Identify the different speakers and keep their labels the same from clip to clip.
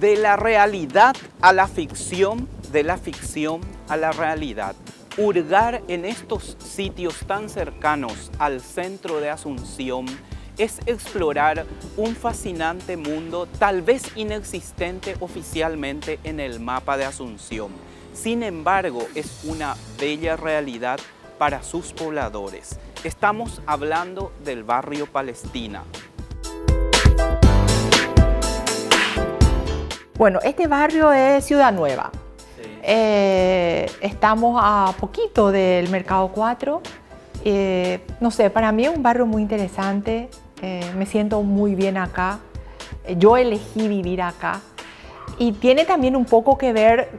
Speaker 1: De la realidad a la ficción, de la ficción a la realidad. Hurgar en estos sitios tan cercanos al centro de Asunción es explorar un fascinante mundo tal vez inexistente oficialmente en el mapa de Asunción. Sin embargo, es una bella realidad para sus pobladores. Estamos hablando del barrio Palestina.
Speaker 2: Bueno, este barrio es Ciudad Nueva. Estamos a poquito del Mercado 4. No sé, para mí es un barrio muy interesante. Me siento muy bien acá. Yo elegí vivir acá. Y tiene también un poco que ver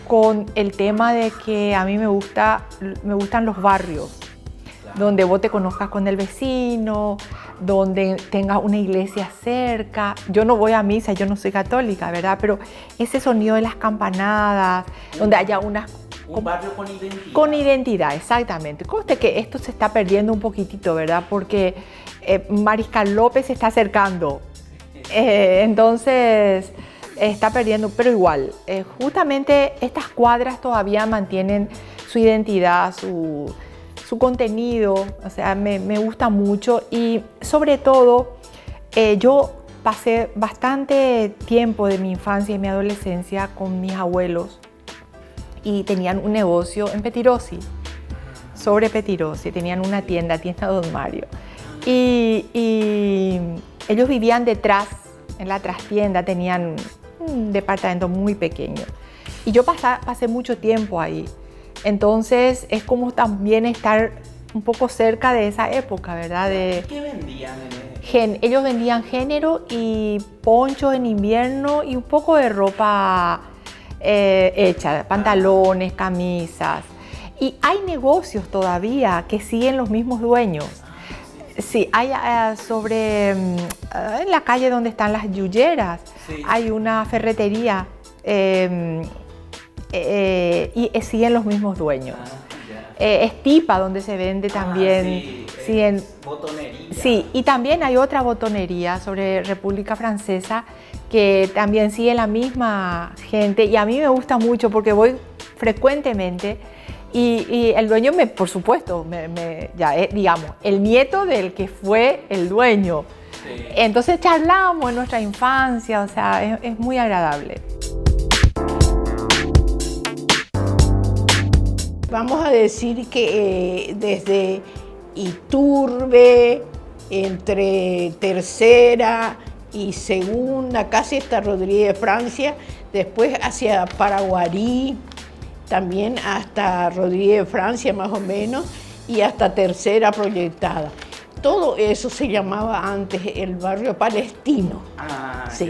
Speaker 2: con el tema de que a mí me gustan los barrios, donde vos te conozcas con el vecino, donde tengas una iglesia cerca. Yo no voy a misa, yo no soy católica, ¿verdad? Pero ese sonido de las campanadas, donde haya un
Speaker 1: barrio con identidad.
Speaker 2: Con identidad, exactamente. Conste que esto se está perdiendo un poquitito, ¿verdad? Porque Mariscal López se está acercando. Entonces está perdiendo, pero igual, justamente estas cuadras todavía mantienen su identidad, su contenido, o sea, me gusta mucho. Y sobre todo, yo pasé bastante tiempo de mi infancia y mi adolescencia con mis abuelos y tenían un negocio en Petirosi, sobre Petirosi, tenían una tienda Don Mario. Y ellos vivían detrás, en la trastienda, tenían un departamento muy pequeño. Y yo pasé mucho tiempo ahí. Entonces es como también estar un poco cerca de esa época, ¿verdad?
Speaker 1: ¿Qué vendían?
Speaker 2: Ellos vendían género y ponchos en invierno y un poco de ropa hecha, pantalones, camisas. Y hay negocios todavía que siguen los mismos dueños. Sí, hay en la calle donde están las yuyeras, sí, hay una ferretería. Y siguen los mismos dueños. Estipa, donde se vende también.
Speaker 1: Botonería.
Speaker 2: Sí, y también hay otra botonería sobre República Francesa que también sigue la misma gente. Y a mí me gusta mucho porque voy frecuentemente. Y el dueño, por supuesto, ya es, digamos, el nieto del que fue el dueño. Sí. Entonces charlamos en nuestra infancia, o sea, es muy agradable.
Speaker 3: Vamos a decir que desde Iturbe, entre Tercera y Segunda, casi hasta Rodríguez Francia, después hacia Paraguarí, también hasta Rodríguez Francia más o menos, y hasta Tercera proyectada. Todo eso se llamaba antes el barrio palestino. Sí.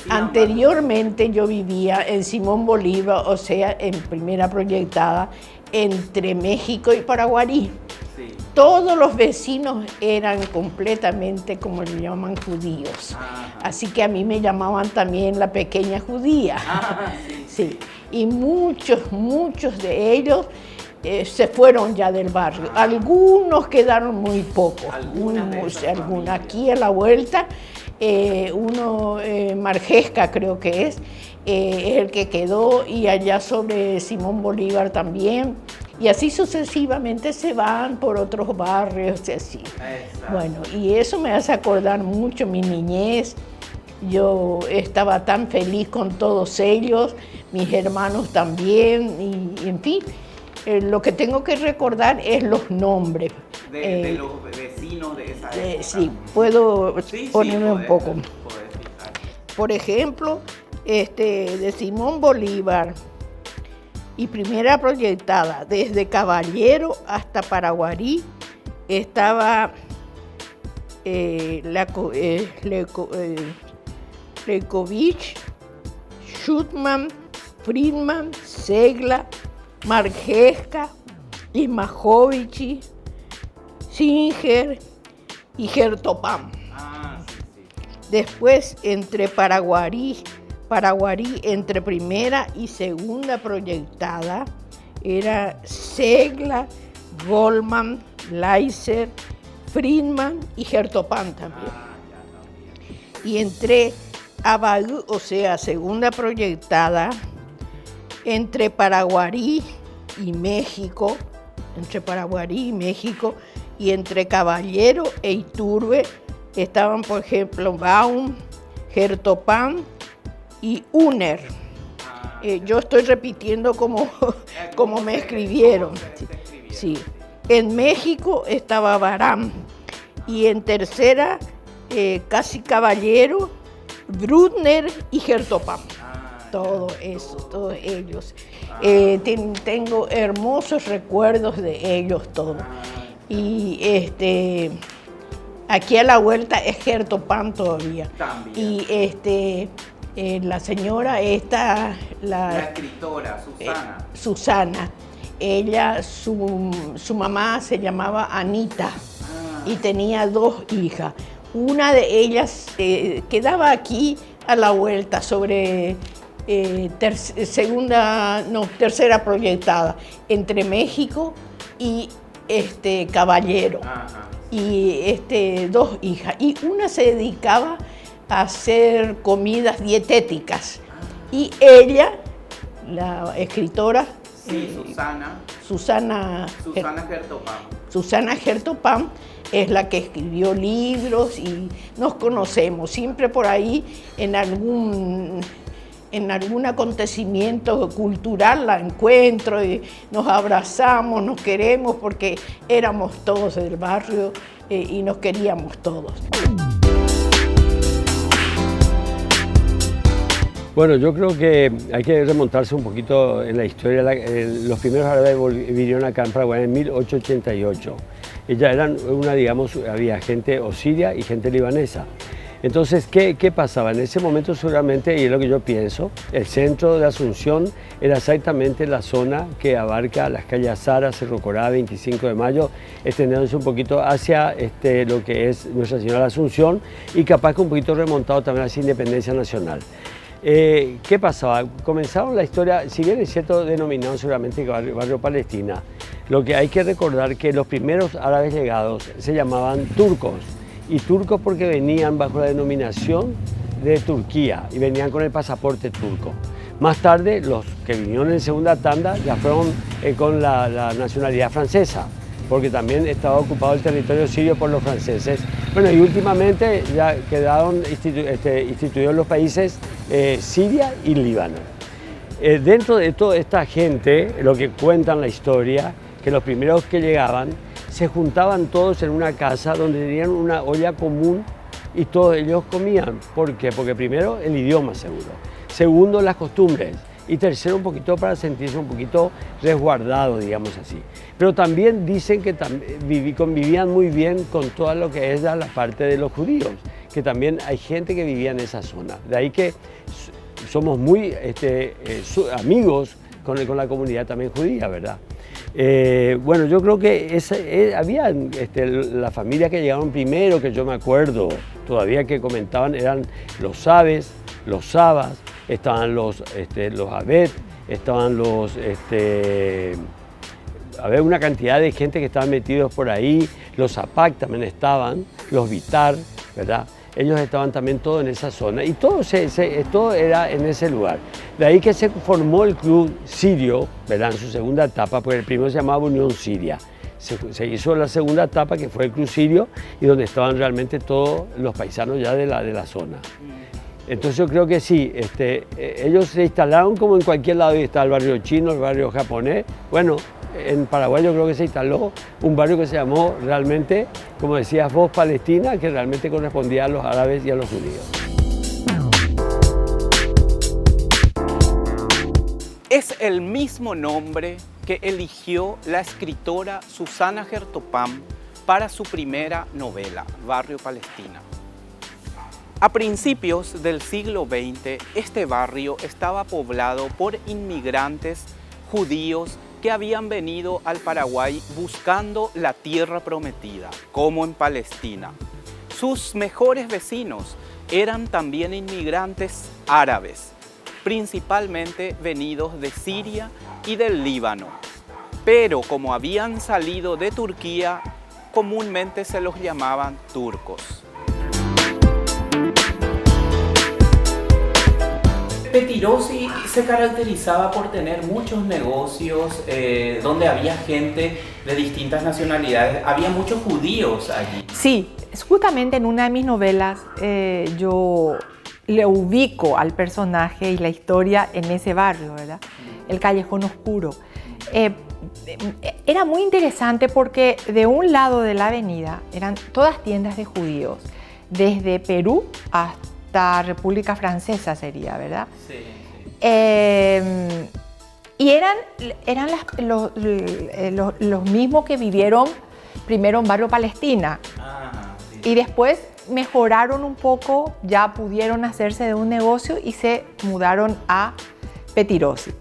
Speaker 3: Anteriormente yo vivía en Simón Bolívar, o sea, en primera proyectada, entre México y Paraguarí. Sí. Todos los vecinos eran completamente, como le llaman, judíos. Así que a mí me llamaban también la pequeña judía. Sí. Y muchos de ellos se fueron ya del barrio. Algunos quedaron muy pocos. Algunos. Aquí a la vuelta, uno, Marjesca creo que es el que quedó, y allá sobre Simón Bolívar también. Y así sucesivamente se van por otros barrios y así. Exacto. Bueno, y eso me hace acordar mucho mi niñez. Yo estaba tan feliz con todos ellos, mis hermanos también, y en fin. Lo que tengo que recordar es los nombres.
Speaker 1: De los vecinos de esa época.
Speaker 3: Sí, puedo ponerme un poco. Por ejemplo, de Simón Bolívar y primera proyectada, desde Caballero hasta Paraguarí, estaba Lekovich, Schutman, Friedman, Segla, Marjesca, Imajovici, Singer y Gertopam. Después, entre Paraguarí, entre primera y segunda proyectada, era Segla, Goldman, Leiser, Friedman y Gertopam también. Y entre Abaú, o sea, segunda proyectada, entre Paraguarí y México, y entre Caballero e Iturbe estaban, por ejemplo, Baum, Gertopán y Uner. Yo estoy repitiendo como me escribieron. Sí. En México estaba Barán y en tercera, casi Caballero, Brudner y Gertopán. Todo eso, todos ellos. Tengo hermosos recuerdos de ellos todos. Y aquí a la vuelta es Gertopán todavía.
Speaker 1: También.
Speaker 3: Y la señora esta,
Speaker 1: La escritora, Susana.
Speaker 3: Susana, ella, su mamá se llamaba Anita y tenía 2 hijas. Una de ellas quedaba aquí a la vuelta sobre tercera proyectada, entre México y Caballero.
Speaker 1: Ajá.
Speaker 3: Y 2 hijas. Y una se dedicaba a hacer comidas dietéticas. Y ella, la escritora,
Speaker 1: Sí,
Speaker 3: Susana
Speaker 1: Gertopán.
Speaker 3: Susana Gertopán, es la que escribió libros y nos conocemos. Siempre por ahí en algún acontecimiento cultural la encuentro y nos abrazamos, nos queremos porque éramos todos del barrio y nos queríamos todos.
Speaker 4: Bueno, yo creo que hay que remontarse un poquito en la historia. Los primeros árabes vinieron acá en Paraguay en 1888. Ellas eran había gente osiria y gente libanesa. Entonces, ¿qué pasaba? En ese momento seguramente, y es lo que yo pienso, el centro de Asunción era exactamente la zona que abarca las calles Azara, Cerro Corá, 25 de Mayo, extendiéndose un poquito hacia lo que es Nuestra Señora de la Asunción y capaz que un poquito remontado también hacia Independencia Nacional. ¿Qué pasaba? Comenzaron la historia, si bien es cierto, denominado seguramente barrio Palestina, lo que hay que recordar que los primeros árabes llegados se llamaban turcos, y turcos porque venían bajo la denominación de Turquía y venían con el pasaporte turco. Más tarde, los que vinieron en segunda tanda ya fueron con la nacionalidad francesa, porque también estaba ocupado el territorio sirio por los franceses. Bueno, y últimamente ya quedaron instituidos los países Siria y Líbano. Dentro de toda esta gente, lo que cuentan la historia, que los primeros que llegaban se juntaban todos en una casa donde tenían una olla común y todos ellos comían. ¿Por qué? Porque primero el idioma seguro, segundo las costumbres y tercero un poquito para sentirse un poquito resguardado, digamos así. Pero también dicen que convivían muy bien con todo lo que es la parte de los judíos, que también hay gente que vivía en esa zona. De ahí que somos muy amigos con la comunidad también judía, ¿verdad? Bueno, yo creo que había la familia que llegaron primero, que yo me acuerdo todavía que comentaban, eran los Sabes, los Sabas, estaban los Abed, estaban había una cantidad de gente que estaban metidos por ahí, los Zapac también estaban, los Vitar, ¿verdad? Ellos estaban también todos en esa zona y todo era en ese lugar. De ahí que se formó el Club Sirio, ¿verdad? En su segunda etapa, porque el primero se llamaba Unión Siria. Se hizo la segunda etapa, que fue el Club Sirio, y donde estaban realmente todos los paisanos ya de la zona. Entonces yo creo que sí, ellos se instalaron como en cualquier lado, y está el barrio chino, el barrio japonés. Bueno, en Paraguay yo creo que se instaló un barrio que se llamó realmente, como decías vos, Palestina, que realmente correspondía a los árabes y a los judíos.
Speaker 1: Es el mismo nombre que eligió la escritora Susana Gertopán para su primera novela, Barrio Palestina. A principios del siglo XX, este barrio estaba poblado por inmigrantes judíos que habían venido al Paraguay buscando la tierra prometida, como en Palestina. Sus mejores vecinos eran también inmigrantes árabes, principalmente venidos de Siria y del Líbano. Pero como habían salido de Turquía, comúnmente se los llamaban turcos. Petirosi se caracterizaba por tener muchos negocios donde había gente de distintas nacionalidades. Había muchos judíos allí.
Speaker 2: Sí, justamente en una de mis novelas yo le ubico al personaje y la historia en ese barrio, ¿verdad? El Callejón Oscuro. Era muy interesante porque de un lado de la avenida eran todas tiendas de judíos, desde Perú hasta República Francesa sería, ¿verdad?
Speaker 1: Sí.
Speaker 2: Y eran los mismos que vivieron primero en Barrio Palestina.
Speaker 1: Sí.
Speaker 2: Y después mejoraron un poco, ya pudieron hacerse de un negocio y se mudaron a Petirosi.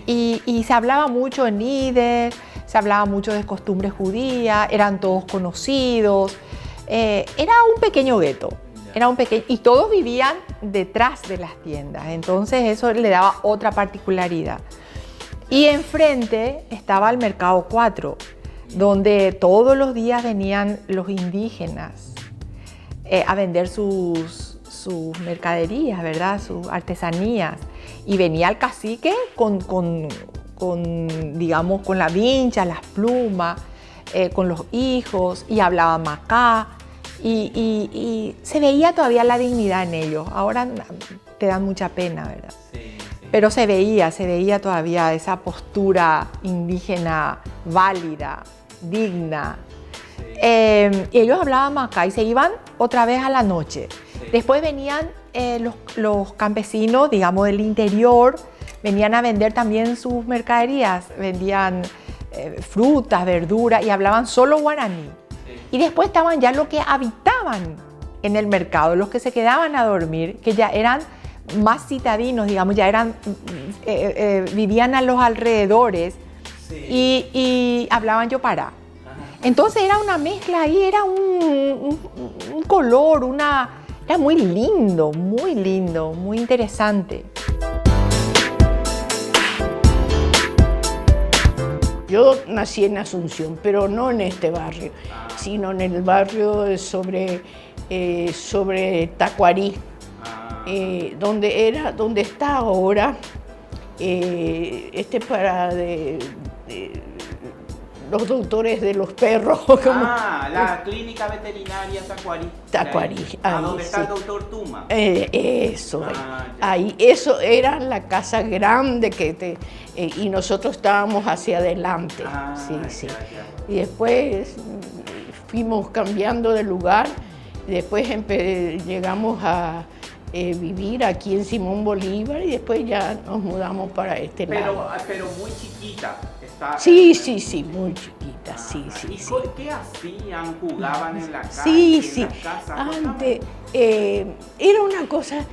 Speaker 1: Sí.
Speaker 2: Y se hablaba mucho en líder, se hablaba mucho de costumbres judías, eran todos conocidos. Era un pequeño gueto, y todos vivían detrás de las tiendas, entonces eso le daba otra particularidad. Y enfrente estaba el Mercado 4, donde todos los días venían los indígenas a vender sus mercaderías, ¿verdad? Sus artesanías. Y venía el cacique digamos, con la vincha, las plumas, con los hijos, y hablaba macá. Y se veía todavía la dignidad en ellos. Ahora te dan mucha pena, ¿verdad?
Speaker 1: Sí, sí.
Speaker 2: Pero se veía todavía esa postura indígena válida, digna. Y ellos hablaban macá y se iban otra vez a la noche.
Speaker 1: Sí.
Speaker 2: Después venían los campesinos, digamos, del interior, venían a vender también sus mercaderías, vendían frutas, verduras y hablaban solo guaraní. Y después estaban ya los que habitaban en el mercado, los que se quedaban a dormir, que ya eran más citadinos, digamos, ya eran, vivían a los alrededores. Sí. Y hablaban yopará. Entonces era una mezcla ahí, era un color, era muy lindo, muy interesante.
Speaker 3: Yo nací en Asunción, pero no en este barrio, sino en el barrio sobre Tacuarí, donde está ahora los doctores de los perros.
Speaker 1: La clínica veterinaria Tacuarí.
Speaker 3: Tacuarí.
Speaker 1: Donde está el doctor Tuma.
Speaker 3: Eso. Ahí, eso era la casa grande y nosotros estábamos hacia adelante. Sí. Y después fuimos cambiando de lugar. Después llegamos a vivir aquí en Simón Bolívar y después ya nos mudamos para este lado.
Speaker 1: Pero muy chiquita.
Speaker 3: Sí, muy chiquita, sí.
Speaker 1: ¿Qué hacían? ¿Jugaban en la calle?
Speaker 3: Sí.
Speaker 1: En la casa?
Speaker 3: Antes era una cosa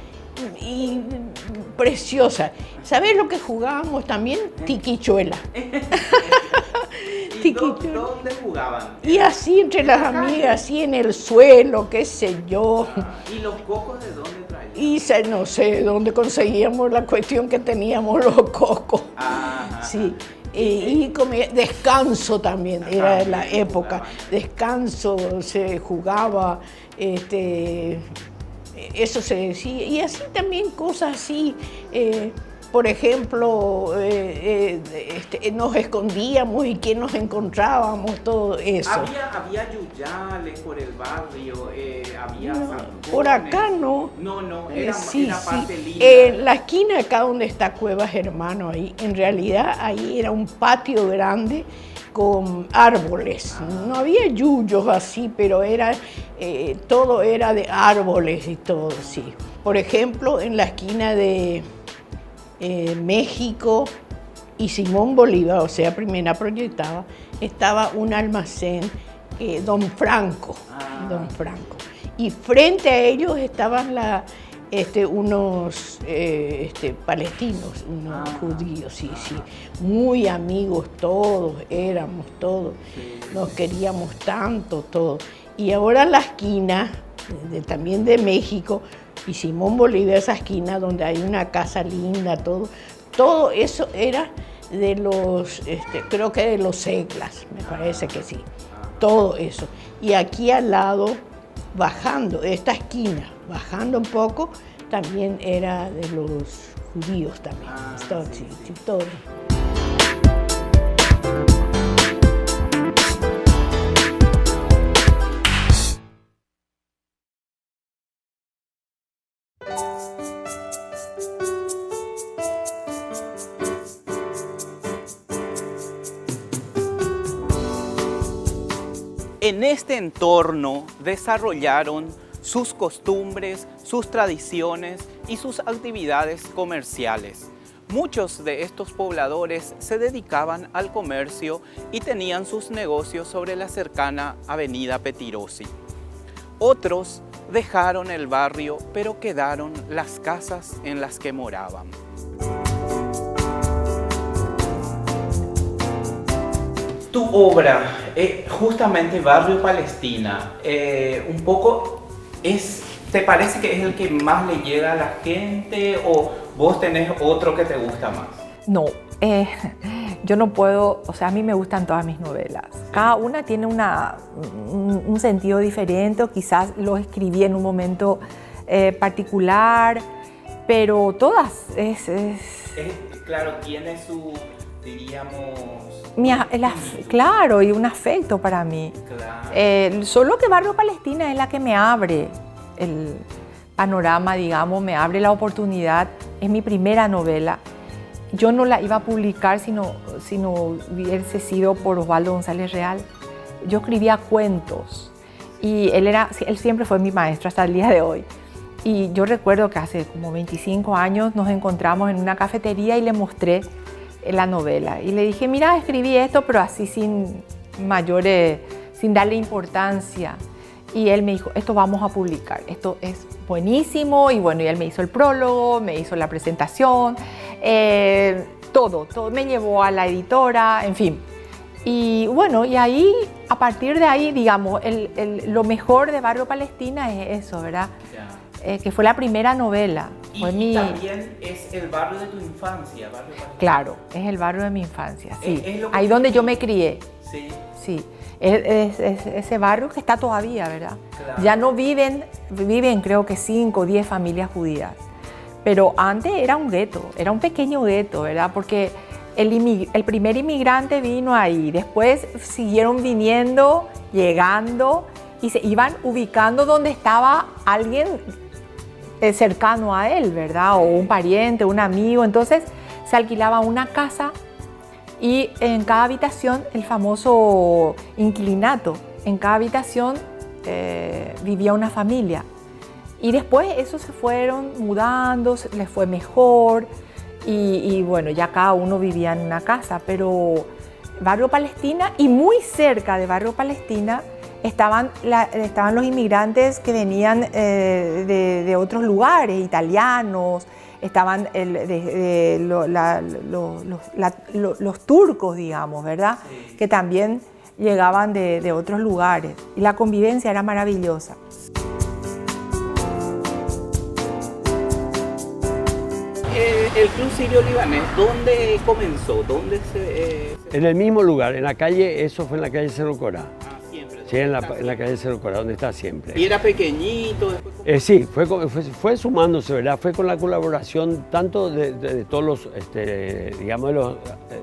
Speaker 3: preciosa. ¿Sabés lo que jugábamos también? Tiquichuela.
Speaker 1: ¿Y dónde jugaban?
Speaker 3: Y así entre las amigas, así en el suelo, qué sé yo.
Speaker 1: ¿Y los cocos de dónde traían?
Speaker 3: Y no sé dónde conseguíamos la cuestión que teníamos los cocos. Sí. Y descanso también, era la época. Descanso, se jugaba, eso se decía. Y así también cosas así. Por ejemplo, nos escondíamos y quién nos encontrábamos, todo eso.
Speaker 1: ¿Había yuyales por el barrio? ¿Había zancones?
Speaker 3: Por acá no.
Speaker 1: No, era parte linda.
Speaker 3: En la esquina acá donde está Cuevas Hermano, ahí, en realidad ahí era un patio grande con árboles. No había yuyos así, pero todo era de árboles y todo, sí. Por ejemplo, en la esquina de México y Simón Bolívar, o sea, Primera Proyectada, estaba un almacén, Don Franco. Y frente a ellos estaban unos palestinos, unos judíos, sí, muy amigos todos, éramos todos, nos queríamos tanto todos. Y ahora la esquina, también de México, y Simón Bolívar, esa esquina donde hay una casa linda, todo eso era de los, creo que de los Seglas, me parece que sí, todo eso. Y aquí al lado, bajando, esta esquina, bajando un poco, también era de los judíos también. Sí, sí, todo.
Speaker 1: En este entorno desarrollaron sus costumbres, sus tradiciones y sus actividades comerciales. Muchos de estos pobladores se dedicaban al comercio y tenían sus negocios sobre la cercana avenida Petirosi. Otros dejaron el barrio, pero quedaron las casas en las que moraban. Tu obra, justamente Barrio Palestina, un poco ¿te parece que es el que más le llega a la gente o vos tenés otro que te gusta más?
Speaker 2: No, yo no puedo, o sea, a mí me gustan todas mis novelas. Cada una tiene un sentido diferente, o quizás lo escribí en un momento particular, pero todas
Speaker 1: claro, tiene su, diríamos...
Speaker 2: Claro, y un afecto para mí.
Speaker 1: Claro.
Speaker 2: Solo que Barrio Palestina es la que me abre el panorama, digamos, me abre la oportunidad. Es mi primera novela. Yo no la iba a publicar si no hubiese sido por Osvaldo González Real. Yo escribía cuentos y él siempre fue mi maestro hasta el día de hoy. Y yo recuerdo que hace como 25 años nos encontramos en una cafetería y le mostré la novela. Y le dije, mira, escribí esto, pero así sin darle importancia. Y él me dijo, esto vamos a publicar, esto es buenísimo. Y bueno, y él me hizo el prólogo, me hizo la presentación, todo me llevó a la editora, en fin. Y bueno, y ahí, a partir de ahí, digamos, lo mejor de Barrio Palestina es eso, ¿verdad? Que fue la primera novela.
Speaker 1: Y también es el barrio de tu infancia, Barrio Palestina.
Speaker 2: Claro, es el barrio de mi infancia, sí.
Speaker 1: Es
Speaker 2: ahí donde yo me crié.
Speaker 1: Sí.
Speaker 2: Sí. Es ese barrio que está todavía, ¿verdad?
Speaker 1: Claro.
Speaker 2: Ya no viven creo que 5 o 10 familias judías. Pero antes era un gueto, era un pequeño gueto, ¿verdad? Porque el primer inmigrante vino ahí, después siguieron viniendo, llegando y se iban ubicando donde estaba alguien cercano a él, ¿verdad? O un pariente, un amigo. Entonces se alquilaba una casa y en cada habitación, el famoso inquilinato, en cada habitación vivía una familia. Y después esos se fueron mudando, les fue mejor y bueno, ya cada uno vivía en una casa. Pero Barrio Palestina, y muy cerca de Barrio Palestina, estaban los inmigrantes que venían de otros lugares, italianos, estaban los turcos, digamos, ¿verdad? Sí. Que también llegaban de otros lugares. Y la convivencia era maravillosa.
Speaker 1: El Club Sirio Libanés, ¿dónde comenzó?
Speaker 4: En el mismo lugar, en la calle, eso fue en la calle Cerro Corá.
Speaker 1: Siempre.
Speaker 4: Sí, en la calle Cerro Corá, donde está siempre.
Speaker 1: ¿Y era pequeñito?
Speaker 4: Sí, fue sumándose, ¿verdad? Fue con la colaboración tanto de todos los, digamos,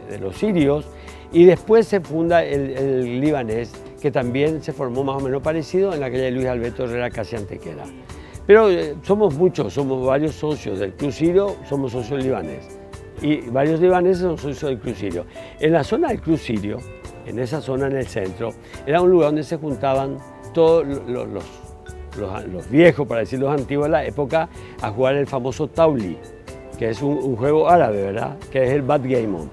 Speaker 4: de los sirios, y después se funda el libanés, que también se formó más o menos parecido en la calle Luis Alberto Herrera, casi Antequera. Pero somos muchos, somos varios socios del Club Sirio, somos socios libanés. Y varios libaneses son socios del Club Sirio. En la zona del Club Sirio, en esa zona en el centro, era un lugar donde se juntaban todos los viejos, para decir los antiguos de la época, a jugar el famoso Tauli, que es un juego árabe, ¿verdad? Que es el backgammon.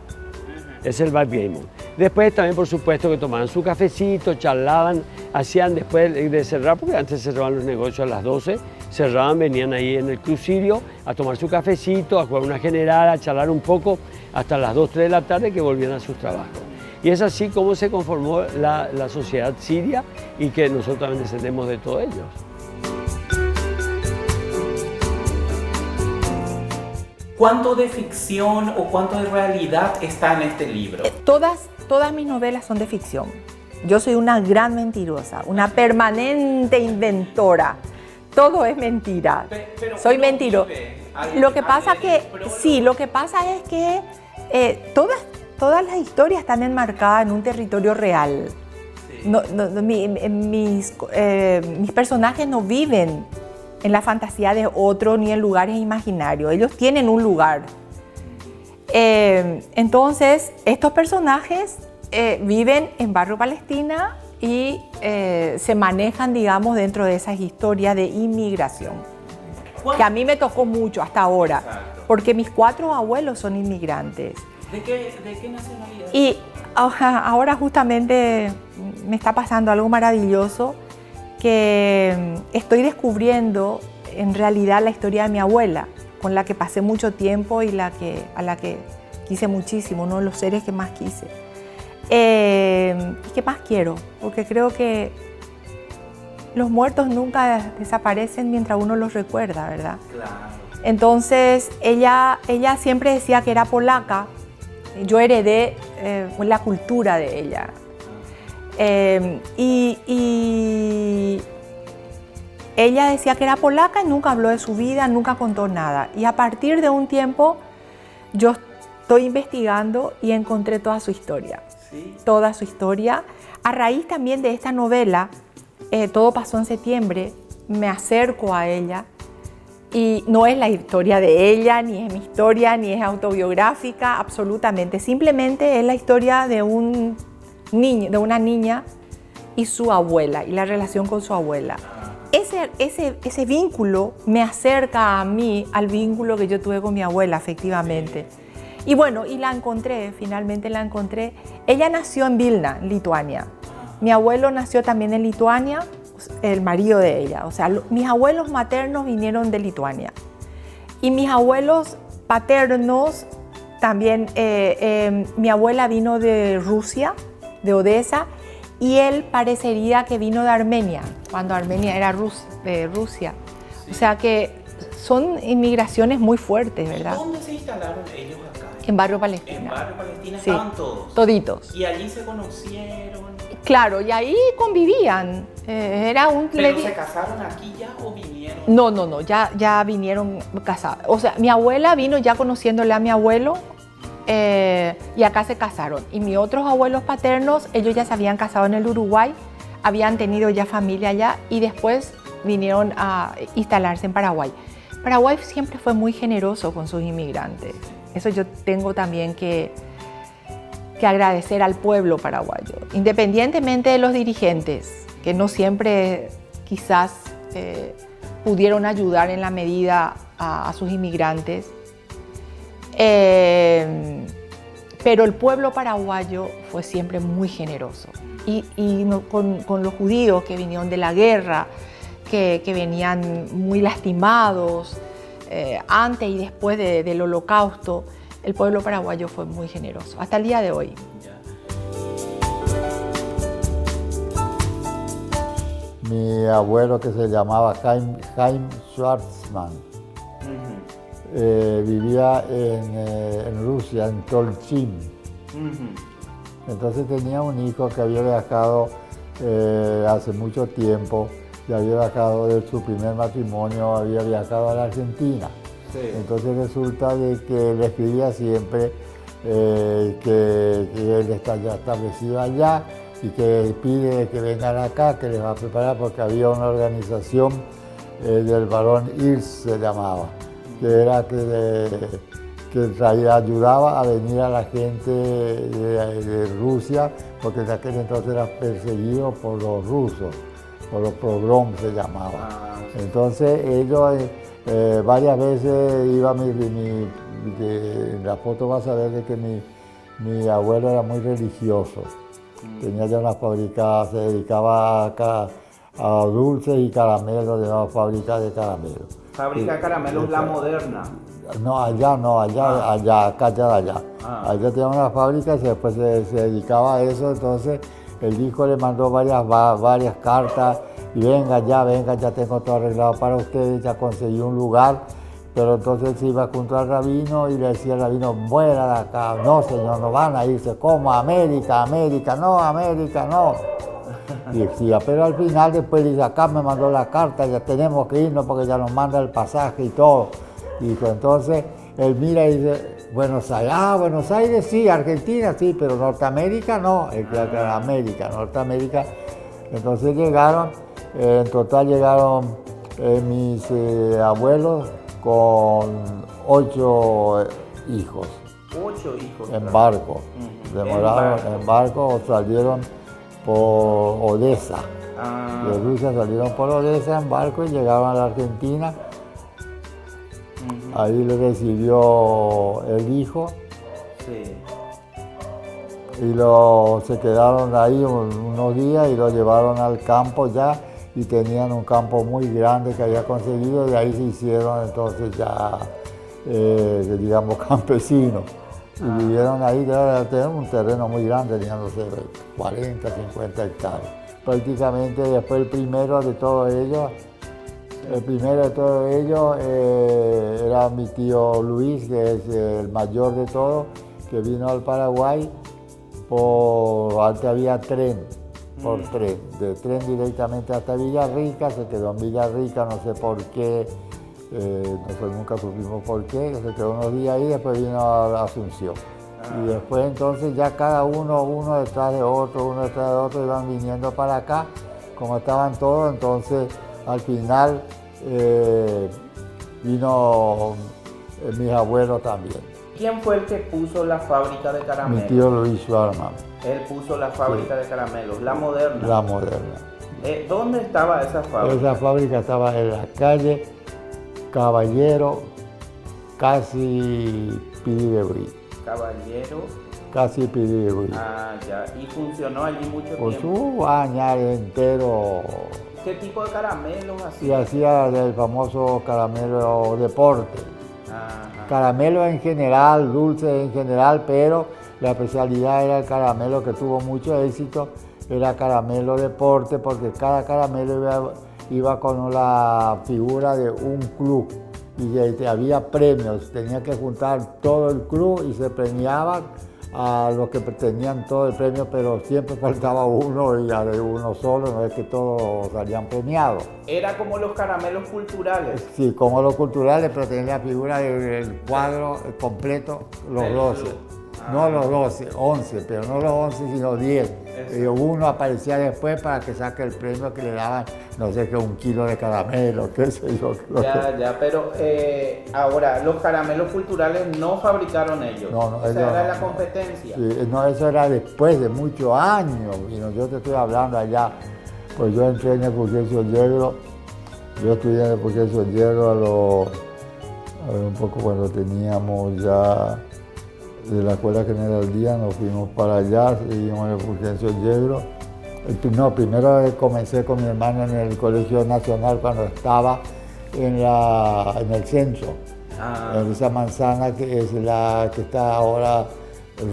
Speaker 4: Es el backgammon. Después también, por supuesto, que tomaban su cafecito, charlaban, hacían después de cerrar, porque antes cerraban los negocios a las 12, cerraban, venían ahí en el Club Sirio a tomar su cafecito, a jugar una general, a charlar un poco, hasta las 2, 3 de la tarde que volvían a sus trabajos. Y es así como se conformó la sociedad siria y que nosotros también descendemos de todos ellos.
Speaker 1: ¿Cuánto de ficción o cuánto de realidad está en este libro?
Speaker 2: Todas mis novelas son de ficción. Yo soy una gran mentirosa, una permanente inventora. todo es mentira.
Speaker 1: Pero
Speaker 2: Soy
Speaker 1: uno
Speaker 2: mentiroso.
Speaker 1: vive
Speaker 2: Lo que pasa
Speaker 1: en el
Speaker 2: que,
Speaker 1: prólogo.
Speaker 2: sí, lo que pasa es que todas las historias están enmarcadas en un territorio real.
Speaker 1: Sí.
Speaker 2: Mis personajes no viven en la fantasía de otro ni en lugares imaginarios. Ellos tienen un lugar. Entonces, estos personajes viven en Barrio Palestina y se manejan, digamos, dentro de esas historias de inmigración, que a mí me tocó mucho hasta ahora,
Speaker 1: Exacto.
Speaker 2: porque mis 4 abuelos son inmigrantes.
Speaker 1: ¿De qué nacionalidad?
Speaker 2: Y ahora justamente me está pasando algo maravilloso, que estoy descubriendo en realidad la historia de mi abuela, con la que pasé mucho tiempo y a la que quise muchísimo, uno de los seres que más quise. Y que más quiero, porque creo que los muertos nunca desaparecen mientras uno los recuerda, ¿verdad?
Speaker 1: Claro.
Speaker 2: Entonces ella siempre decía que era polaca. Yo heredé la cultura de ella. Y ella decía que era polaca y nunca habló de su vida, nunca contó nada. Y a partir de un tiempo yo estoy investigando y encontré toda su historia.
Speaker 1: ¿Sí?
Speaker 2: Toda su historia. A raíz también de esta novela, Todo pasó en septiembre, me acerco a ella. Y no es la historia de ella, ni es mi historia, ni es autobiográfica, absolutamente. Simplemente es la historia de un niño, de una niña y su abuela, y la relación con su abuela. Ese vínculo me acerca a mí, al vínculo que yo tuve con mi abuela, efectivamente. Y bueno, y la encontré, finalmente la encontré. Ella nació en Vilna, Lituania. Mi abuelo nació también en Lituania, el marido de ella. O sea, mis abuelos maternos vinieron de Lituania. Y mis abuelos paternos también, mi abuela vino de Rusia, de Odessa, y él parecería que vino de Armenia, cuando Armenia era Rusia.
Speaker 1: Sí.
Speaker 2: O sea que son inmigraciones muy fuertes, ¿verdad?
Speaker 1: ¿Dónde se instalaron ellos acá?
Speaker 2: En Barrio Palestina.
Speaker 1: En Barrio Palestina
Speaker 2: Sí.
Speaker 1: estaban todos.
Speaker 2: Toditos.
Speaker 1: Y allí se conocieron.
Speaker 2: Claro, y ahí convivían. Era un...
Speaker 1: ¿Pero se casaron aquí ya o vinieron?
Speaker 2: No, ya vinieron casados. O sea, mi abuela vino ya conociéndole a mi abuelo y acá se casaron. Y mis otros abuelos paternos, ellos ya se habían casado en el Uruguay, habían tenido ya familia allá y después vinieron a instalarse en Paraguay. Paraguay siempre fue muy generoso con sus inmigrantes. Eso yo tengo también que agradecer al pueblo paraguayo, independientemente de los dirigentes, que no siempre quizás pudieron ayudar en la medida a sus inmigrantes. Pero el pueblo paraguayo fue siempre muy generoso. Y con los judíos que vinieron de la guerra, que venían muy lastimados antes y después del Holocausto, el pueblo paraguayo fue muy generoso, hasta el día de hoy.
Speaker 5: Mi abuelo, que se llamaba Chaim Schwarzman, vivía en Rusia, en Tolchim. Entonces tenía un hijo que había viajado hace mucho tiempo, y había viajado de su primer matrimonio, había viajado a la Argentina. Sí. Entonces resulta de que le escribía siempre que él está ya establecido allá y que pide que vengan acá, que les va a preparar, porque había una organización del barón Hirsch, se llamaba, que era que ayudaba a venir a la gente de Rusia, porque en aquel entonces era perseguido por los rusos, por los pogroms se llamaba. Entonces ellos varias veces iba en la foto vas a ver de que mi abuelo era muy religioso. Tenía ya una fábrica, se dedicaba a dulces y caramelos, de una fábrica de caramelos.
Speaker 1: Fábrica de caramelos, la moderna.
Speaker 5: No, allá, acá ya de allá. Allá tenía una fábrica y después se dedicaba a eso, entonces el hijo le mandó varias cartas y venga, ya tengo todo arreglado para ustedes, ya conseguí un lugar. Pero entonces se iba junto al rabino y le decía al rabino, muera de acá. No, señor, no van a irse. ¿Cómo? América, no, América, no. Y decía, pero al final después dice, acá me mandó la carta, ya tenemos que irnos porque ya nos manda el pasaje y todo. Y dijo, entonces él mira y dice, Buenos Aires sí, Argentina sí, pero Norteamérica no, él creía que era América, Norteamérica. Entonces llegaron, en total llegaron mis abuelos con 8 hijos.
Speaker 1: 8 hijos.
Speaker 5: En barco. Demoraron en barco, salieron por Odessa. De Rusia salieron por Odessa en barco y llegaron a la Argentina. Ahí le recibió el hijo.
Speaker 1: Sí.
Speaker 5: Y se quedaron ahí unos días y lo llevaron al campo ya. Y tenían un campo muy grande que había conseguido. Y ahí se hicieron entonces ya, digamos, campesinos. Y vivieron ahí, tenían un terreno muy grande, tenían, no sé, 40, 50 hectáreas. Prácticamente después el primero de todos ellos era mi tío Luis, que es el mayor de todos, que vino al Paraguay antes había tren, de tren directamente hasta Villarrica, se quedó en Villarrica, no sé por qué. Nunca supimos por qué, se quedó unos días ahí y después vino a Asunción. Y después entonces ya cada uno detrás de otro, iban viniendo para acá, como estaban todos, entonces al final vino mis abuelos también.
Speaker 1: ¿Quién fue el que puso la fábrica de caramelos?
Speaker 5: Mi tío Luis Schwarman.
Speaker 1: Él puso la fábrica de caramelos, la moderna.
Speaker 5: La moderna.
Speaker 1: ¿Dónde estaba esa fábrica?
Speaker 5: Esa fábrica estaba en la calle Caballero, casi Pidibebrí.
Speaker 1: Caballero.
Speaker 5: Casi Pidibebrí.
Speaker 1: Ah, ya. ¿Y funcionó allí mucho
Speaker 5: Por
Speaker 1: tiempo?
Speaker 5: su año entero.
Speaker 1: ¿Qué tipo de caramelos
Speaker 5: Y
Speaker 1: hacía?
Speaker 5: hacía el famoso caramelo deporte.
Speaker 1: Ajá.
Speaker 5: Caramelo en general, dulce en general, pero la especialidad era el caramelo que tuvo mucho éxito, era caramelo deporte, porque cada caramelo iba con la figura de un club y había premios, tenía que juntar todo el club y se premiaban a los que tenían todo el premio, pero siempre faltaba uno y a de uno solo, no es que todos salían premiados.
Speaker 1: Era como los caramelos culturales.
Speaker 5: Sí, como los culturales, pero tenía la figura del cuadro completo, los 12. No los 12, 11, pero no los 11, sino 10. Y uno aparecía después para que saque el premio que le daban, no sé qué, 1 kilo de caramelo, qué sé yo.
Speaker 1: Ya, pero ahora, los caramelos culturales no fabricaron ellos.
Speaker 5: No,
Speaker 1: esa era la competencia.
Speaker 5: Sí, no, eso era después de muchos años. Y yo te estoy hablando allá, pues yo entré en el Fulgencio Yegro, yo estudié en el Fulgencio Yegro un poco cuando teníamos ya de la Escuela General Díaz, nos fuimos para allá, seguimos en el Fulgencio Yegro. No, primero comencé con mi hermano en el Colegio Nacional cuando estaba en el centro, en esa manzana que es la que está ahora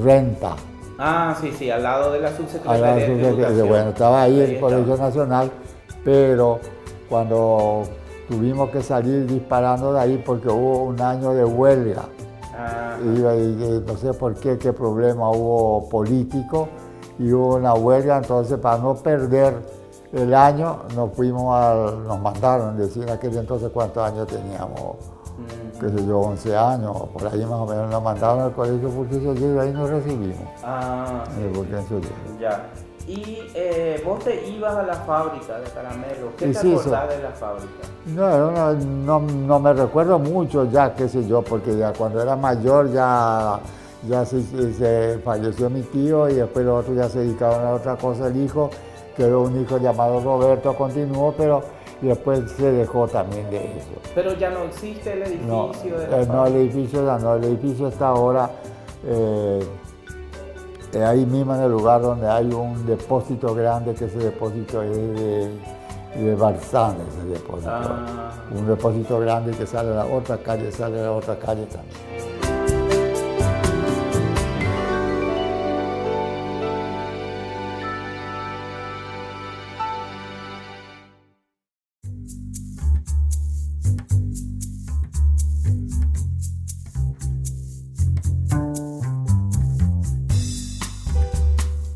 Speaker 5: Renta.
Speaker 1: Ah, sí, al lado de la subsecretaría de Educación.
Speaker 5: Bueno, estaba ahí en el Colegio Nacional, pero cuando tuvimos que salir disparando de ahí porque hubo un año de huelga. Y no sé por qué problema hubo político y hubo una huelga, entonces para no perder el año nos mandaron, decir en aquel entonces cuántos años teníamos, qué sé yo, 11 años, por ahí más o menos, nos mandaron al Colegio Fulgencio Yegro y ahí nos recibimos. En el Fulgencio Yegro.
Speaker 1: Ya. Y vos te ibas a la fábrica de caramelos. ¿Qué te acordás de la fábrica?
Speaker 5: No me recuerdo mucho ya, qué sé yo, porque ya cuando era mayor ya se falleció mi tío y después los otros ya se dedicaron a otra cosa. El hijo, quedó un hijo llamado Roberto, continuó, pero después se dejó también de eso.
Speaker 1: Pero ya no existe el edificio de la fábrica.
Speaker 5: No, el edificio ya no, el edificio está ahora ahí mismo en el lugar donde hay un depósito grande, que ese depósito es de Barzán, ese depósito. Un depósito grande que sale a la otra calle también.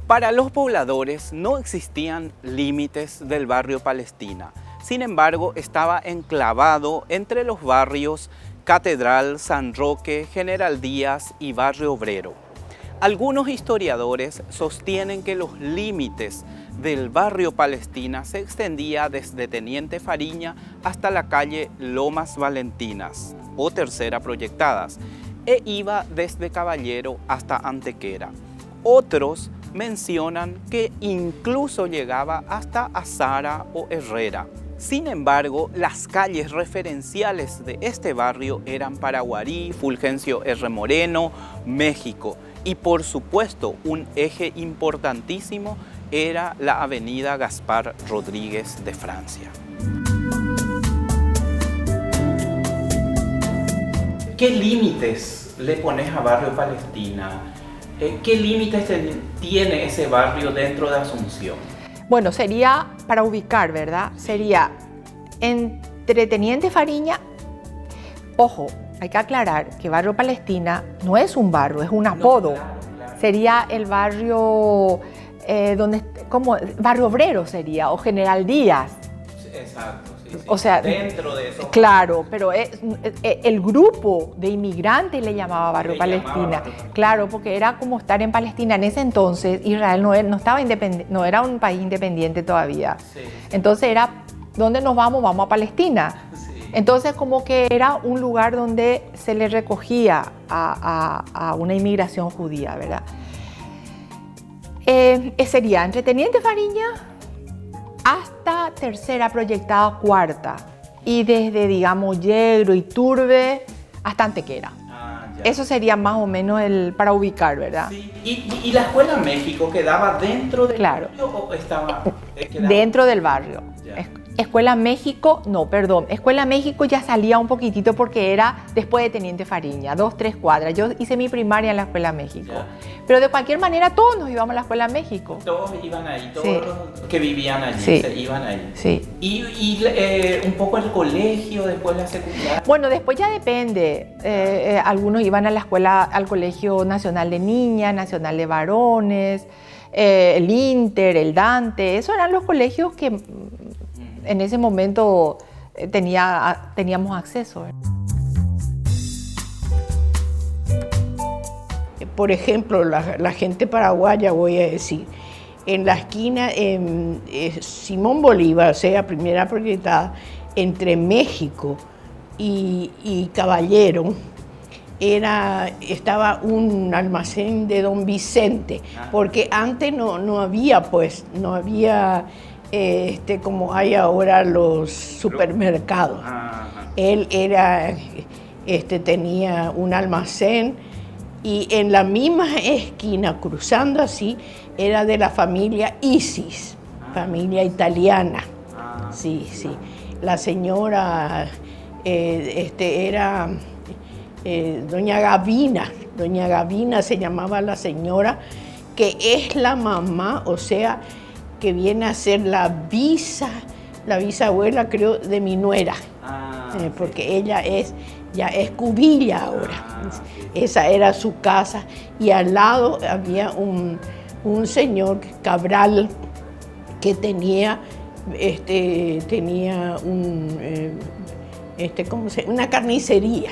Speaker 1: Para los pobladores no existían límites del barrio Palestina. Sin embargo, estaba enclavado entre los barrios Catedral, San Roque, General Díaz y Barrio Obrero. Algunos historiadores sostienen que los límites del barrio Palestina se extendía desde Teniente Fariña hasta la calle Lomas Valentinas o Tercera Proyectadas e iba desde Caballero hasta Antequera. Otros mencionan que incluso llegaba hasta Azara o Herrera. Sin embargo, las calles referenciales de este barrio eran Paraguarí, Fulgencio R. Moreno, México y por supuesto un eje importantísimo era la avenida Gaspar Rodríguez de Francia. ¿Qué límites le pones a Barrio Palestina? ¿Qué límites tiene ese barrio dentro de Asunción?
Speaker 2: Bueno, sería, para ubicar, ¿verdad? Sería entre Teniente Fariña, ojo, hay que aclarar que Barrio Palestina no es un barrio, es un apodo.
Speaker 1: No, claro.
Speaker 2: Sería el barrio, como Barrio Obrero sería, o General Díaz.
Speaker 1: Exacto, sí.
Speaker 2: O sea,
Speaker 1: dentro de eso.
Speaker 2: Claro, pero el grupo de inmigrantes le llamaba Barrio Palestina. Claro, porque era como estar en Palestina. En ese entonces Israel no estaba no era un país independiente todavía.
Speaker 1: Sí.
Speaker 2: Entonces era, ¿dónde nos vamos? Vamos a Palestina.
Speaker 1: Sí.
Speaker 2: Entonces como que era un lugar donde se le recogía a una inmigración judía, ¿verdad? Sería entre Teniente Fariña hasta Tercera Proyectada, Cuarta, y desde, digamos, Yegro y Turbe hasta Antequera. Eso sería más o menos para ubicar, ¿verdad?
Speaker 1: Sí. ¿Y la Escuela México quedaba dentro del
Speaker 2: Claro.
Speaker 1: barrio o estaba
Speaker 2: Dentro del barrio.
Speaker 1: Ya.
Speaker 2: Escuela México, no, perdón. Escuela México ya salía un poquitito porque era después de Teniente Fariña, 2-3 cuadras. Yo hice mi primaria en la Escuela México.
Speaker 1: Ya.
Speaker 2: Pero de cualquier manera todos nos íbamos a la Escuela México.
Speaker 1: Todos iban ahí, todos
Speaker 2: Sí.
Speaker 1: los que vivían allí
Speaker 2: Sí.
Speaker 1: se iban ahí.
Speaker 2: Sí.
Speaker 1: Y un poco el colegio, después la secundaria.
Speaker 2: Bueno, después ya depende. Algunos iban a la escuela, al Colegio Nacional de Niñas, Nacional de Varones, el Inter, el Dante. Esos eran los colegios que en ese momento teníamos acceso.
Speaker 3: Por ejemplo, la gente paraguaya, voy a decir, en la esquina Simón Bolívar, o sea, Primera Proyectada, entre México y Caballero, estaba un almacén de Don Vicente, porque antes no había, pues, no había como hay ahora los supermercados. Él tenía un almacén y en la misma esquina, cruzando así, era de la familia Isis, familia italiana. Sí, sí. La señora era doña Gavina. Doña Gavina se llamaba la señora, que es la mamá, o sea, que viene a ser la bisabuela, creo, de mi nuera, porque ella ya es cubilla ahora. Esa era su casa y al lado había un señor, Cabral, que tenía una carnicería,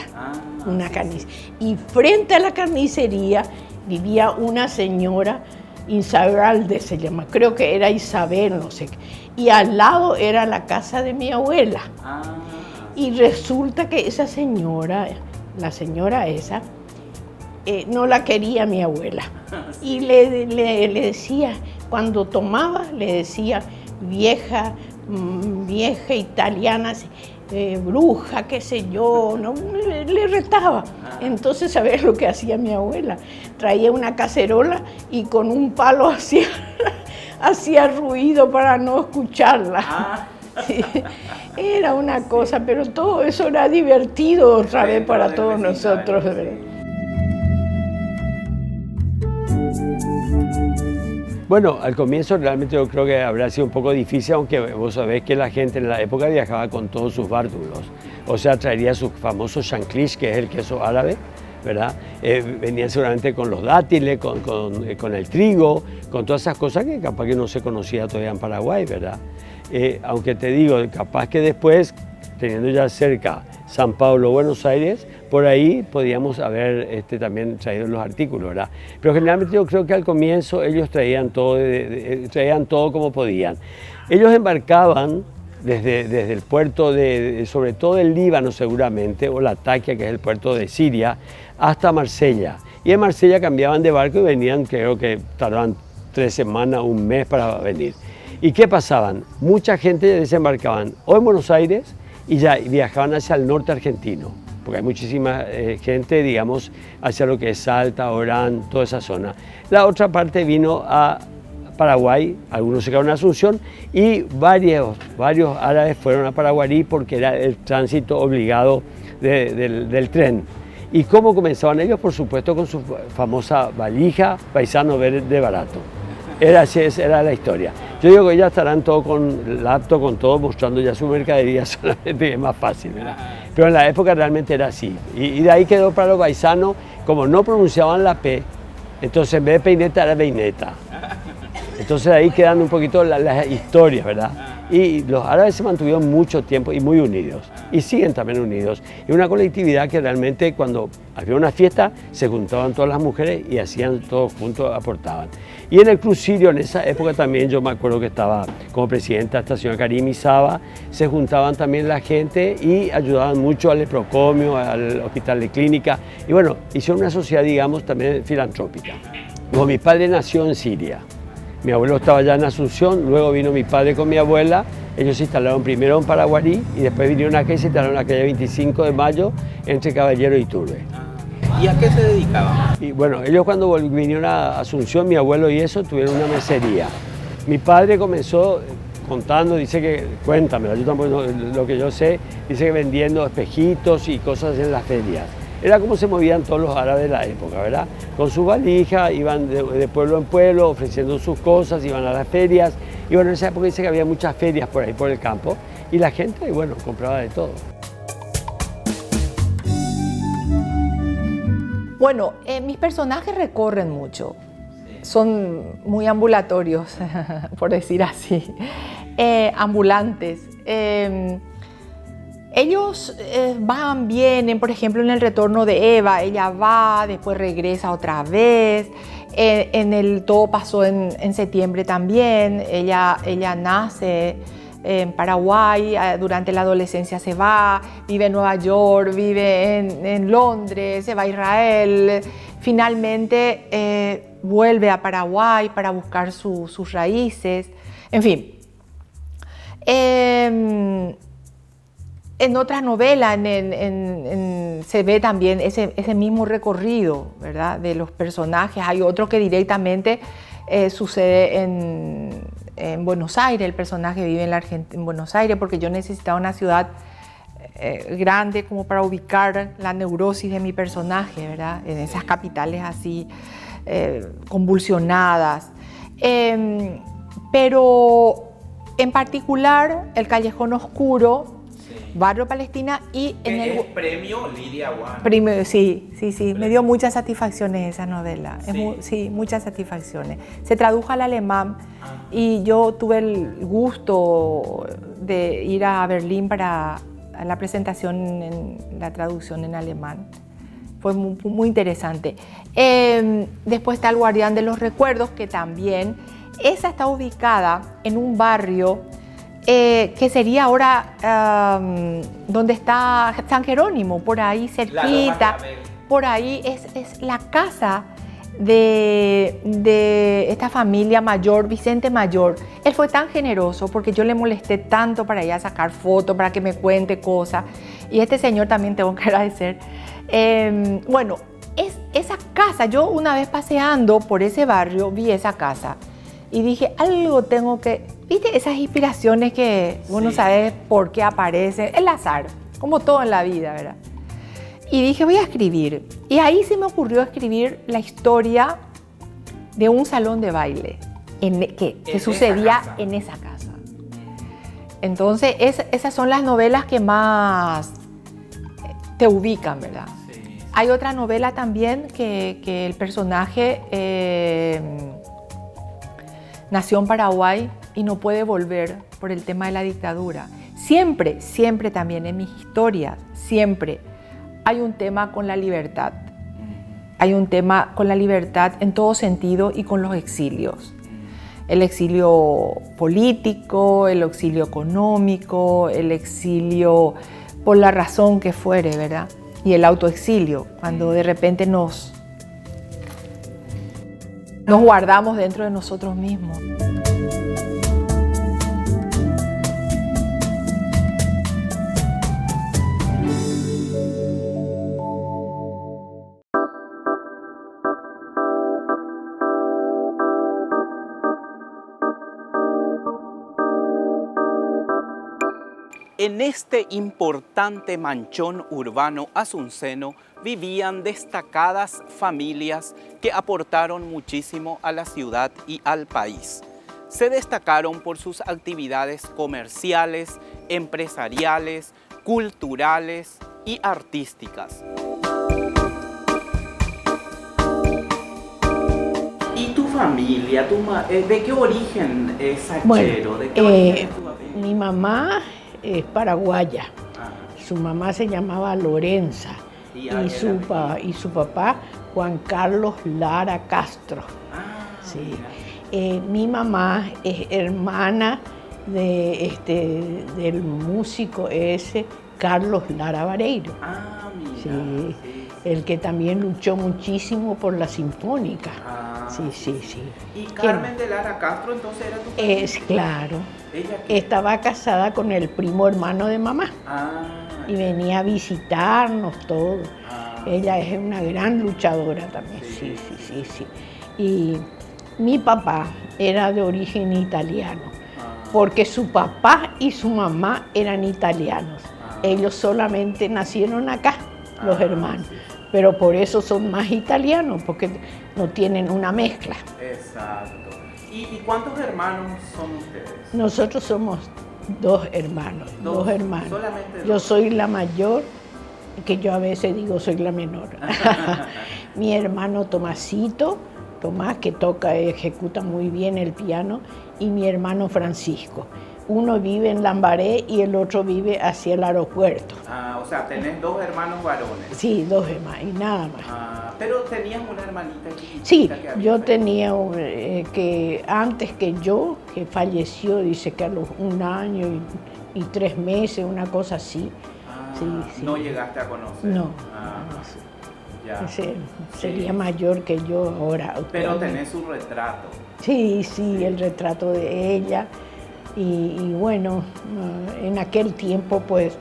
Speaker 3: y frente a la carnicería vivía una señora, Isabel se llama, creo que era Isabel, no sé qué, y al lado era la casa de mi abuela. Y resulta que esa señora, la señora esa, no la quería mi abuela. Y le decía, cuando tomaba, le decía, vieja italiana, bruja, qué sé yo, ¿no? Le retaba. Entonces, ¿sabes lo que hacía mi abuela? Traía una cacerola y con un palo hacía ruido para no escucharla. Sí, era una cosa, pero todo eso era divertido otra vez para todos nosotros.
Speaker 4: Bueno, al comienzo realmente yo creo que habrá sido un poco difícil, aunque vos sabés que la gente en la época viajaba con todos sus bártulos. O sea, traería su famoso chanclis, que es el queso árabe, ¿verdad? Venían seguramente con los dátiles, con el trigo, con todas esas cosas que capaz que no se conocía todavía en Paraguay, ¿verdad? Aunque te digo, capaz que después, teniendo ya cerca San Pablo, Buenos Aires, por ahí podíamos haber también traído los artículos, ¿verdad? Pero generalmente yo creo que al comienzo ellos traían todo como podían. Ellos embarcaban desde el puerto sobre todo del Líbano seguramente, o Latakia, que es el puerto de Siria, hasta Marsella. Y en Marsella cambiaban de barco y venían, creo que tardaban 3 semanas, un mes para venir. ¿Y qué pasaban? Mucha gente desembarcaban o en Buenos Aires y ya viajaban hacia el norte argentino, porque hay muchísima gente, digamos, hacia lo que es Salta, Orán, toda esa zona. La otra parte vino a Paraguay, algunos se quedaron en Asunción y varios árabes fueron a Paraguarí porque era el tránsito obligado del tren. ¿Y cómo comenzaban ellos? Por supuesto con su famosa valija, paisano de barato. Esa era la historia. Yo digo que ya estarán todos con laptop, con todo, mostrando ya su mercadería, solamente es más fácil, ¿verdad? Pero en la época realmente era así. Y de ahí quedó para los paisanos, como no pronunciaban la P, entonces en vez de peineta era veineta. Entonces ahí quedan un poquito las historias, ¿verdad? Y los árabes se mantuvieron mucho tiempo y muy unidos, y siguen también unidos. Y una colectividad que realmente cuando había una fiesta se juntaban todas las mujeres y hacían todos juntos, aportaban. Y en el Club Sirio en esa época también yo me acuerdo que estaba como presidenta esta señora Karim Isaba, se juntaban también la gente y ayudaban mucho al Leprocomio, al Hospital de Clínica, y bueno, hicieron una sociedad, digamos, también filantrópica. Luego mi padre nació en Siria. Mi abuelo estaba ya en Asunción, luego vino mi padre con mi abuela, ellos se instalaron primero en Paraguarí y después vinieron acá y se instalaron aquella 25 de mayo entre Caballero y Turbe.
Speaker 1: ¿Y a qué se dedicaban?
Speaker 4: Y bueno, ellos cuando vinieron a Asunción, mi abuelo y eso, tuvieron una mercería. Mi padre comenzó contando, dice que, cuéntame, yo tampoco, lo que yo sé, dice que vendiendo espejitos y cosas en las ferias. Era como se movían todos los árabes de la época, ¿verdad? Con su valija, iban de pueblo en pueblo ofreciendo sus cosas, iban a las ferias. Y bueno, en esa época dice que había muchas ferias por ahí, por el campo, y la gente, bueno, compraba de todo.
Speaker 2: Bueno, mis personajes recorren mucho. Son muy ambulatorios, por decir así. Ambulantes. Ellos van, vienen, por ejemplo, en el retorno de Eva, ella va, después regresa otra vez. Todo pasó en septiembre también. Ella nace en Paraguay, durante la adolescencia se va, vive en Nueva York, vive en Londres, se va a Israel. Finalmente vuelve a Paraguay para buscar sus raíces. En fin. En otras novelas se ve también ese mismo recorrido, ¿verdad?, de los personajes. Hay otro que directamente sucede en Buenos Aires. El personaje vive en Buenos Aires porque yo necesitaba una ciudad grande como para ubicar la neurosis de mi personaje, ¿verdad?, en esas capitales así convulsionadas. Pero en particular el Callejón Oscuro, Barrio Palestina y en el
Speaker 1: premio Lidia One.
Speaker 2: Sí, me dio muchas satisfacciones esa novela. Sí, muchas satisfacciones. Se tradujo al alemán y yo tuve el gusto de ir a Berlín para la presentación en la traducción en alemán. Fue muy interesante. Después está El Guardián de los Recuerdos, que también esa está ubicada en un barrio que sería ahora donde está San Jerónimo, por ahí cerquita. Por ahí es la casa de esta familia Mayor, Vicente Mayor. Él fue tan generoso porque yo le molesté tanto para ir a sacar fotos, para que me cuente cosas. Y este señor también tengo que agradecer. Bueno, esa casa, yo una vez paseando por ese barrio vi esa casa y dije, algo tengo que... ¿Viste esas inspiraciones que uno sabe por qué aparecen? El azar, como todo en la vida, ¿verdad? Y dije, voy a escribir. Y ahí se me ocurrió escribir la historia de un salón de baile que sucedía en esa casa. Entonces, esas son las novelas que más te ubican, ¿verdad? Hay otra novela también que el personaje nació en Paraguay y no puede volver por el tema de la dictadura. Siempre, siempre también en mis historias, siempre hay un tema con la libertad. Hay un tema con la libertad en todo sentido y con los exilios. El exilio político, el exilio económico, el exilio por la razón que fuere, ¿verdad? Y el autoexilio, cuando de repente nos guardamos dentro de nosotros mismos.
Speaker 1: En este importante manchón urbano asunceno vivían destacadas familias que aportaron muchísimo a la ciudad y al país. Se destacaron por sus actividades comerciales, empresariales, culturales y artísticas. ¿Y tu familia? ¿De qué origen es Sachero?
Speaker 3: Bueno,
Speaker 1: ¿De qué origen es tu apellido?
Speaker 3: mi mamá es paraguaya. Su mamá se llamaba Lorenza y su papá Juan Carlos Lara Castro. Sí. Mi mamá es hermana del músico ese Carlos Lara Vareiro.
Speaker 1: Mira.
Speaker 3: Sí. El que también luchó muchísimo por la Sinfónica. Sí.
Speaker 1: ¿Y Carmen de Lara Castro entonces era tu papá?
Speaker 3: Es claro.
Speaker 1: ¿Ella qué?
Speaker 3: Estaba casada con el primo hermano de mamá y venía a visitarnos todo. Ella es una gran luchadora también, sí. Y mi papá era de origen italiano, porque su papá y su mamá eran italianos. Ellos solamente nacieron acá, los hermanos, pero por eso son más italianos, porque no tienen una mezcla.
Speaker 1: Exacto. ¿Y cuántos hermanos son ustedes?
Speaker 3: Nosotros somos dos hermanos.
Speaker 1: Solamente dos.
Speaker 3: Yo soy la mayor, que yo a veces digo soy la menor. Mi hermano Tomasito, Tomás, que ejecuta muy bien el piano, y mi hermano Francisco. Uno vive en Lambaré y el otro vive hacia el aeropuerto.
Speaker 1: O sea, tenés dos hermanos varones.
Speaker 3: Sí, dos hermanos y nada más.
Speaker 1: Pero tenías una hermanita chiquitita.
Speaker 3: Sí,
Speaker 1: que había
Speaker 3: yo
Speaker 1: fallecido.
Speaker 3: tenía que antes que falleció, dice que a los 1 año y 3 meses, una cosa así. Sí.
Speaker 1: No llegaste a conocer.
Speaker 3: No.
Speaker 1: Ya.
Speaker 3: Sería mayor que yo ahora.
Speaker 1: Pero tenés su retrato.
Speaker 3: Sí, el retrato de ella. Y bueno, en aquel tiempo pues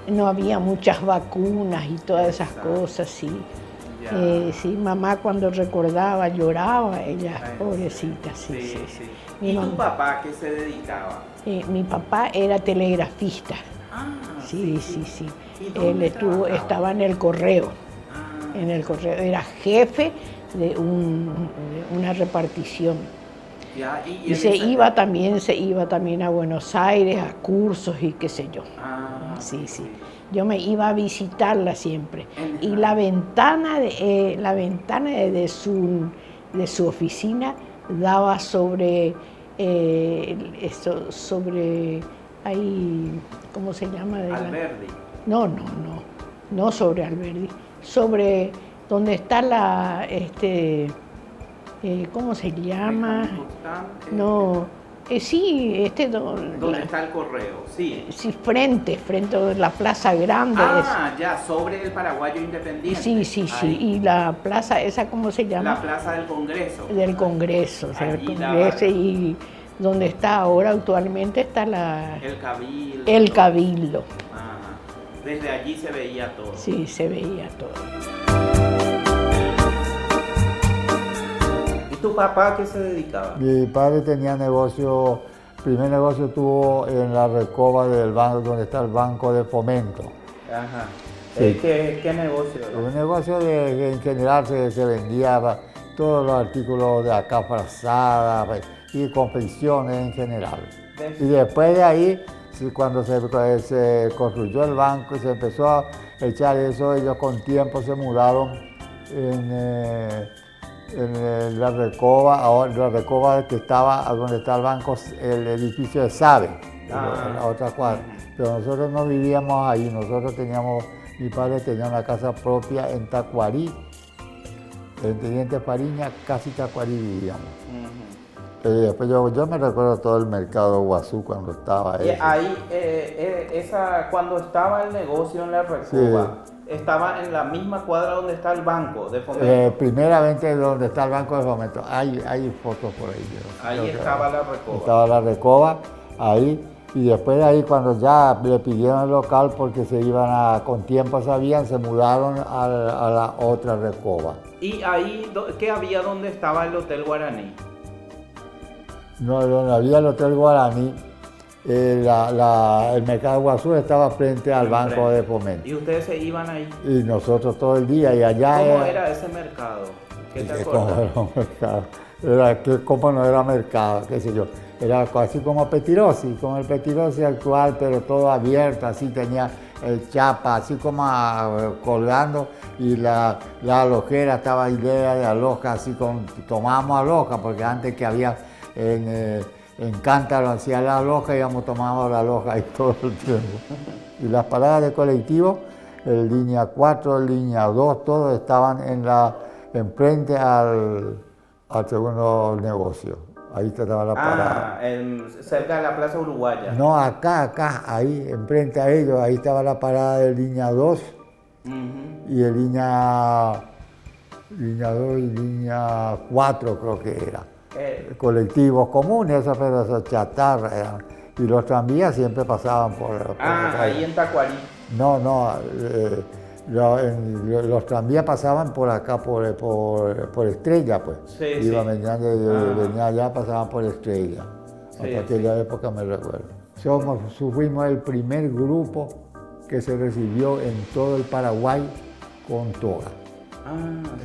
Speaker 3: no había muchas vacunas y todas esas cosas, sí. Sí, mamá cuando recordaba lloraba, ella, pobrecita, sí.
Speaker 1: ¿Y tu papá qué se dedicaba?
Speaker 3: Mi papá era telegrafista. Sí. Él estaba en el correo. Era jefe de una repartición. Y se iba también a Buenos Aires a cursos y qué sé yo. Sí. Yo me iba a visitarla siempre. Y la ventana de su oficina daba sobre ahí, ¿cómo se llama?
Speaker 1: Alberdi.
Speaker 3: No sobre Alberdi, sobre donde está ¿cómo se llama?
Speaker 1: ¿Dónde está el correo? Sí.
Speaker 3: Sí, frente a la Plaza Grande.
Speaker 1: Ya, sobre el Paraguayo Independiente.
Speaker 3: Sí. Y la plaza, ¿esa cómo se llama?
Speaker 1: La Plaza del Congreso.
Speaker 3: Del Congreso, y donde está ahora actualmente está
Speaker 1: el Cabildo.
Speaker 3: El Cabildo.
Speaker 1: Desde allí se veía todo.
Speaker 3: Sí, se veía todo.
Speaker 1: ¿Tu papá qué se dedicaba?
Speaker 5: Mi padre tenía negocio, el primer negocio tuvo en la Recoba del banco, donde está el Banco de Fomento.
Speaker 1: Sí. ¿Qué negocio era?
Speaker 5: Un negocio en general se vendía todos los artículos de acá, frazada y confecciones en general. Y después de ahí, cuando se construyó el banco, se empezó echar eso, ellos con tiempo se mudaron en la Recoba, ahora la Recoba que estaba donde está el banco, el edificio de SABE, en la otra cuadra. Pero nosotros no vivíamos ahí, nosotros teníamos, mi padre tenía una casa propia en Tacuarí, en Teniente Fariña, casi Tacuarí vivíamos. Después yo me recuerdo todo el mercado de Guazú cuando estaba ahí.
Speaker 1: Ahí, cuando estaba el negocio en la Recoba, estaba en la misma cuadra donde está el banco de Fomento.
Speaker 5: Primeramente donde está el banco de Fomento. Hay fotos por ahí.
Speaker 1: Ahí estaba la Recoba.
Speaker 5: Estaba la Recoba, ahí. Y después de ahí, cuando ya le pidieron el local porque se iban con tiempo sabían, se mudaron a la otra Recoba.
Speaker 1: ¿Y ahí qué había donde estaba el Hotel Guaraní?
Speaker 5: No había el Hotel Guaraní. El mercado de Guazú estaba frente al banco de Fomento.
Speaker 1: ¿Y ustedes se iban ahí?
Speaker 5: Y nosotros todo el día, y allá...
Speaker 1: ¿Cómo era ese mercado? ¿Qué te acuerdas?
Speaker 5: ¿Cómo era un mercado? ¿Cómo no era mercado? ¿Qué sé yo? Era así como Petirosi, como el Petirosi actual, pero todo abierto, así tenía el chapa, así como colgando, y la alojera estaba idea de aloja, así como tomábamos aloja, porque antes que había en Cántaro hacía la aloja, íbamos tomando la aloja ahí todo el tiempo. Y las paradas de colectivo, el línea 4, línea 2, todos estaban enfrente al segundo negocio. Ahí estaba la parada.
Speaker 1: Cerca de la Plaza Uruguaya.
Speaker 5: No, acá, ahí, enfrente a ellos, ahí estaba la parada de línea 2 y de línea 2 y línea 4 creo que era. Colectivos comunes, pero esos chatarras eran. Y los tranvías siempre pasaban por
Speaker 1: ahí en Tacuarí.
Speaker 5: No, los tranvías pasaban por acá, por Estrella, pues. Venía allá, pasaban por Estrella. Hasta aquella época me recuerdo. Fuimos el primer grupo que se recibió en todo el Paraguay con toga.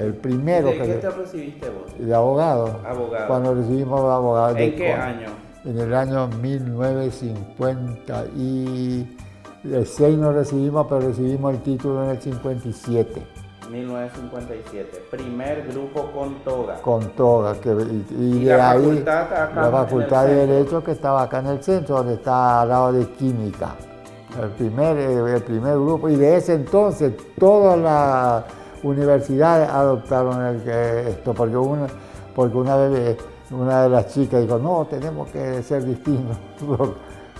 Speaker 5: El primero.
Speaker 1: ¿De qué te recibiste vos?
Speaker 5: De abogado.
Speaker 1: Abogado.
Speaker 5: Cuando recibimos abogado.
Speaker 1: ¿En qué año?
Speaker 5: En el año 1956 no recibimos, pero recibimos el título en el 57.
Speaker 1: 1957, primer grupo con toga.
Speaker 5: Con toga. Y de
Speaker 1: la
Speaker 5: ahí,
Speaker 1: facultad acá
Speaker 5: la Facultad
Speaker 1: en el
Speaker 5: de Derecho que estaba acá en el centro, donde está al lado de Química. El primer grupo. Y de ese entonces todas las universidades adoptaron esto, porque una vez una de las chicas dijo, no, tenemos que ser distintos.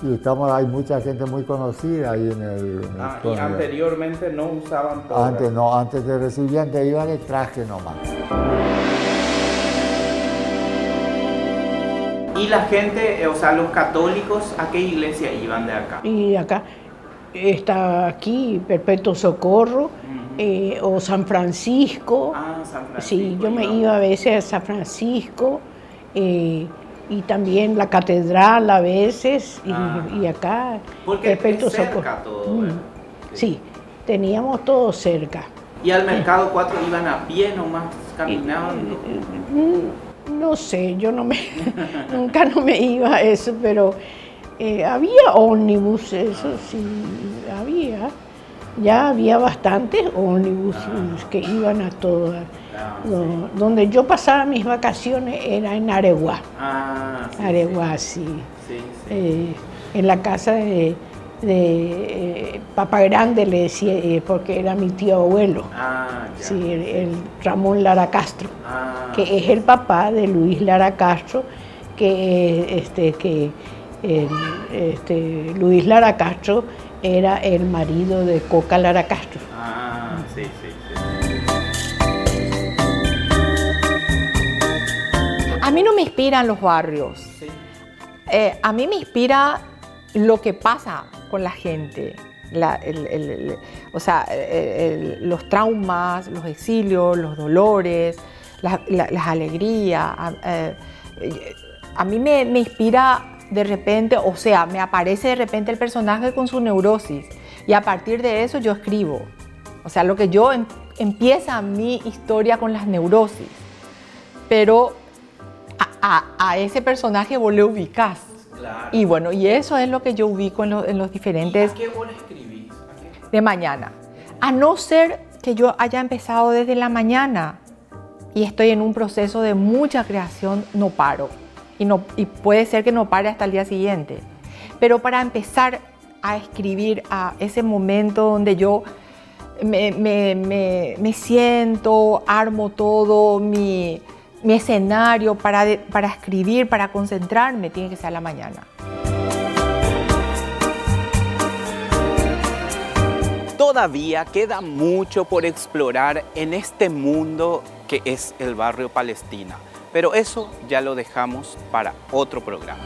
Speaker 5: Y hay mucha gente muy conocida ahí en el
Speaker 1: y anteriormente no usaban toga.
Speaker 5: Antes te recibían, te iban de traje nomás.
Speaker 1: ¿Y la gente, o sea, los católicos, a qué iglesia iban de acá?
Speaker 3: Y acá está aquí Perpetuo Socorro, o San Francisco.
Speaker 1: San Francisco.
Speaker 3: Sí, yo me iba a veces a San Francisco. Y también la catedral a veces, y acá.
Speaker 1: Porque es cerca todo.
Speaker 3: Sí, teníamos todo cerca.
Speaker 1: ¿Y al mercado 4 iban a pie nomás, caminando?
Speaker 3: No sé, yo nunca me iba a eso, pero había ómnibus, eso sí, había. Ya había bastantes ómnibus que iban a todas. Donde yo pasaba mis vacaciones era en Areguá. Areguá, sí. En la casa de Papa Grande, le decía, porque era mi tío abuelo. Sí, el Ramón Lara Castro, que es el papá de Luis Lara Castro, Luis Lara Castro era el marido de Coca Lara Castro.
Speaker 1: Sí.
Speaker 2: A mí no me inspiran los barrios.
Speaker 1: Sí.
Speaker 2: A mí me inspira lo que pasa con la gente. Los traumas, los exilios, los dolores, las alegrías. A mí me inspira de repente, o sea, me aparece de repente el personaje con su neurosis y a partir de eso yo escribo. O sea, lo que yo empieza mi historia con las neurosis, pero a ese personaje vos le ubicás.
Speaker 1: Claro.
Speaker 2: Y bueno, y eso es lo que yo ubico en los diferentes...
Speaker 1: ¿Y a qué hora escribís?
Speaker 2: De mañana. A no ser que yo haya empezado desde la mañana y estoy en un proceso de mucha creación, no paro. Y puede ser que no pare hasta el día siguiente. Pero para empezar a escribir a ese momento donde yo me siento, armo todo mi escenario para escribir, para concentrarme, tiene que ser a la mañana.
Speaker 1: Todavía queda mucho por explorar en este mundo que es el barrio Palestina, pero eso ya lo dejamos para otro programa.